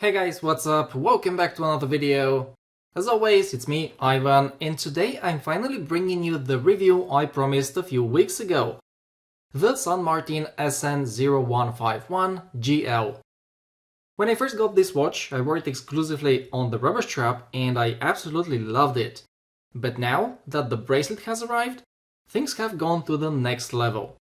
Hey guys, what's up? Welcome back to another video. As always, it's me, Ivan, and today I'm finally bringing you the review I promised a few weeks ago. The San Martin SN0151GL. When I first got this watch, I wore it exclusively on the rubber strap and I absolutely loved it. But now that the bracelet has arrived, things have gone to the next level.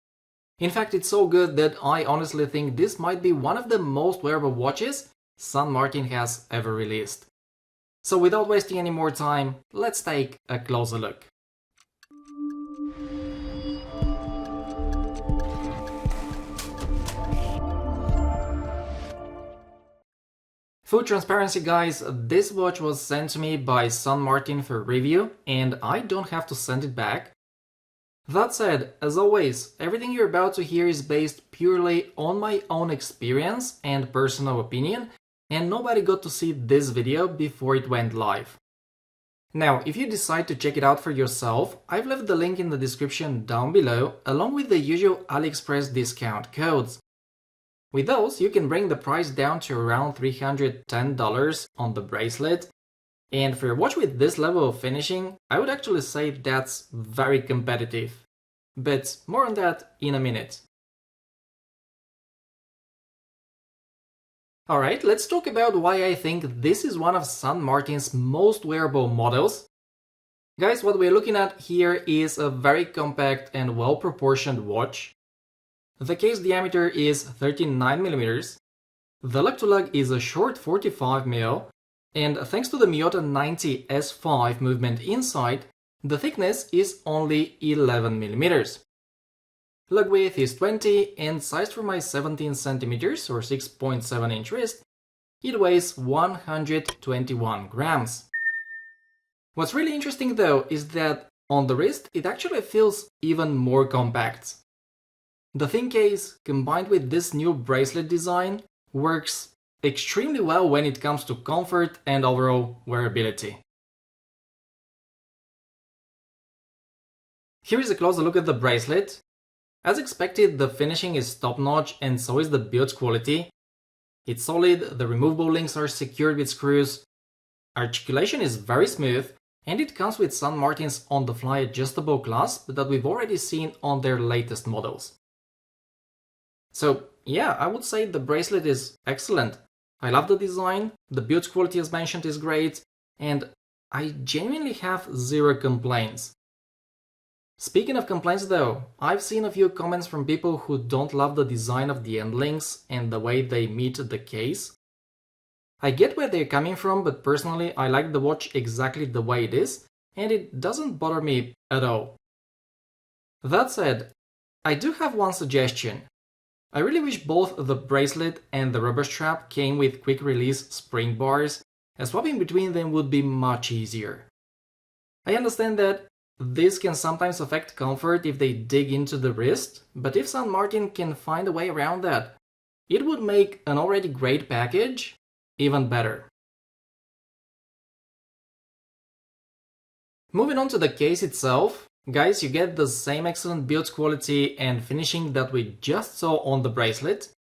In fact, it's so good that I honestly think this might be one of the most wearable watches San Martin has ever released. So without wasting any more time, let's take a closer look. Full transparency guys, this watch was sent to me by San Martin for review and I don't have to send it back. That said, as always, everything you're about to hear is based purely on my own experience and personal opinion, and nobody got to see this video before it went live. Now, if you decide to check it out for yourself, I've left the link in the description down below, along with the usual AliExpress discount codes. With those, you can bring the price down to around $310 on the bracelet, and for a watch with this level of finishing, I would actually say that's very competitive. But more on that in a minute. Alright, let's talk about why I think this is one of San Martin's most wearable models. Guys, what we're looking at here is a very compact and well-proportioned watch. The case diameter is 39mm, the lug-to-lug is a short 45mm, and thanks to the Miyota 90 S5 movement inside, the thickness is only 11mm. Lug width is 20 and sized for my 17cm or 6.7 inch wrist, it weighs 121 grams. What's really interesting though is that on the wrist it actually feels even more compact. The thin case, combined with this new bracelet design, works extremely well when it comes to comfort and overall wearability. Here is a closer look at the bracelet. As expected, the finishing is top-notch and so is the build quality. It's solid, the removable links are secured with screws, articulation is very smooth, and it comes with San Martin's on-the-fly adjustable clasp that we've already seen on their latest models. So yeah, I would say the bracelet is excellent. I love the design, the build quality as mentioned is great, and I genuinely have zero complaints. Speaking of complaints though, I've seen a few comments from people who don't love the design of the end links and the way they meet the case. I get where they're coming from, but personally I like the watch exactly the way it is, and it doesn't bother me at all. That said, I do have one suggestion. I really wish both the bracelet and the rubber strap came with quick release spring bars, as swapping between them would be much easier. I understand that this can sometimes affect comfort if they dig into the wrist, but if San Martin can find a way around that, it would make an already great package even better. Moving on to the case itself, guys, you get the same excellent build quality and finishing that we just saw on the bracelet.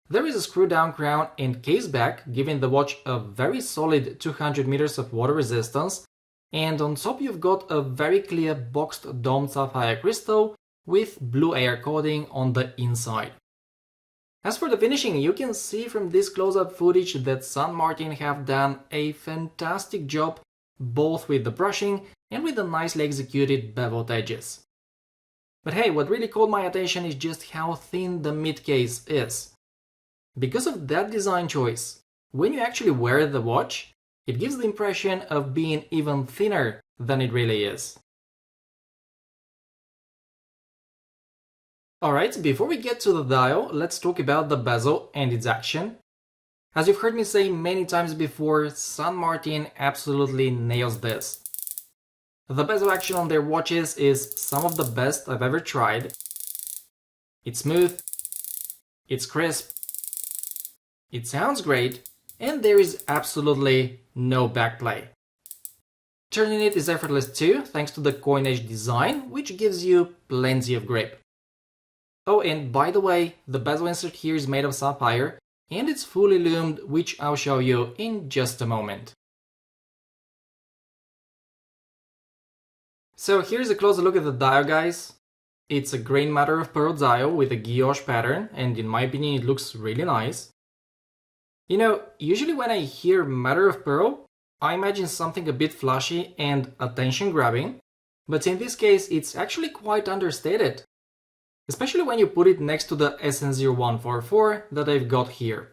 There is a screw-down crown and case back, giving the watch a very solid 200 meters of water resistance, and on top you've got a very clear boxed domed sapphire crystal with blue air coating on the inside. As for the finishing, you can see from this close-up footage that San Martin have done a fantastic job both with the brushing and with the nicely executed beveled edges. But hey, what really caught my attention is just how thin the mid case is. Because of that design choice, when you actually wear the watch, it gives the impression of being even thinner than it really is. Alright, before we get to the dial, let's talk about the bezel and its action. As you've heard me say many times before, San Martin absolutely nails this. The bezel action on their watches is some of the best I've ever tried. It's smooth, it's crisp, it sounds great, and there is absolutely no backplay. Turning it is effortless too, thanks to the coin edge design, which gives you plenty of grip. Oh, and by the way, the bezel insert here is made of sapphire, and it's fully loomed, which I'll show you in just a moment. So here's a closer look at the dial, guys. It's a grain matter of pearl dial with a guilloche pattern, and in my opinion it looks really nice. You know, usually when I hear matter of pearl, I imagine something a bit flashy and attention-grabbing, but in this case it's actually quite understated, especially when you put it next to the SN0144 that I've got here.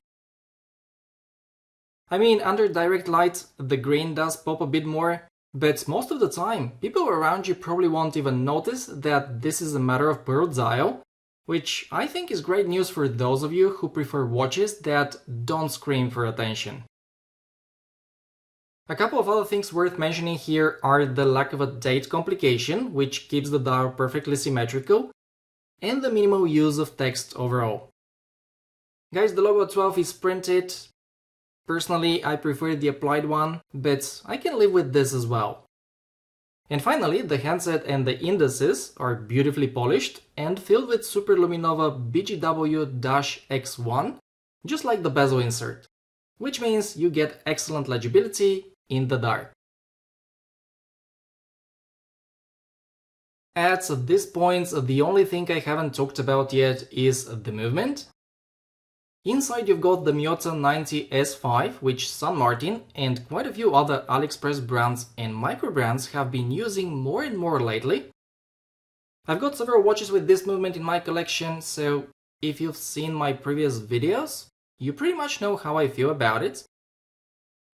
I mean, under direct light the grain does pop a bit more, but most of the time people around you probably won't even notice that this is a matter of pearl dial, which I think is great news for those of you who prefer watches that don't scream for attention. A couple of other things worth mentioning here are the lack of a date complication, which keeps the dial perfectly symmetrical, and the minimal use of text overall. Guys, the logo 12 is printed. Personally, I prefer the applied one, but I can live with this as well. And finally, the handset and the indices are beautifully polished and filled with Superluminova BGW-X1, just like the bezel insert, which means you get excellent legibility in the dark. At this point, the only thing I haven't talked about yet is the movement. Inside you've got the Miyota 90S5, which San Martin and quite a few other AliExpress brands and micro brands have been using more and more lately. I've got several watches with this movement in my collection, so if you've seen my previous videos, you pretty much know how I feel about it.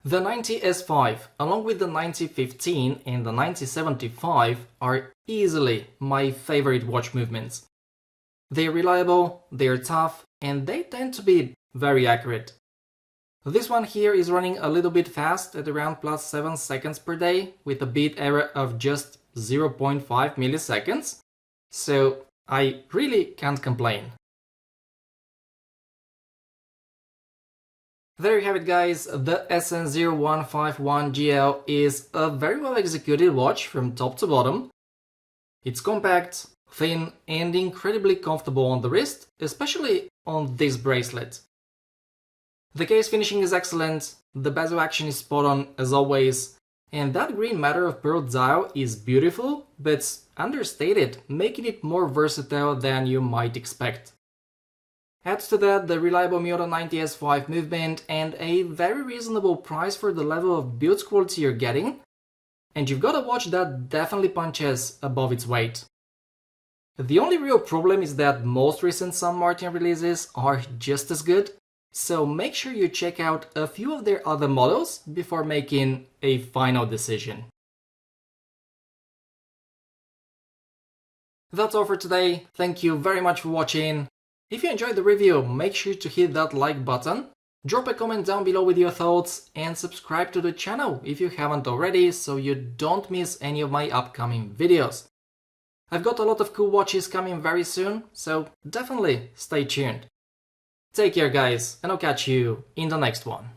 The 90S5, along with the 9015 and the 9075, are easily my favorite watch movements. They're reliable, they're tough, and they tend to be very accurate. This one here is running a little bit fast at around +7 seconds per day with a beat error of just 0.5 milliseconds, so I really can't complain. There you have it, guys. The SN0151GL is a very well executed watch from top to bottom. It's compact, thin, and incredibly comfortable on the wrist, especially on this bracelet. The case finishing is excellent, the bezel action is spot on as always, and that green matter of pearl dial is beautiful, but understated, making it more versatile than you might expect. Add to that the reliable Miyota 90S5 movement and a very reasonable price for the level of build quality you're getting, and you've got a watch that definitely punches above its weight. The only real problem is that most recent San Martin releases are just as good, so make sure you check out a few of their other models before making a final decision. That's all for today, thank you very much for watching. If you enjoyed the review, make sure to hit that like button, drop a comment down below with your thoughts, and subscribe to the channel if you haven't already so you don't miss any of my upcoming videos. I've got a lot of cool watches coming very soon, so definitely stay tuned. Take care, guys, and I'll catch you in the next one.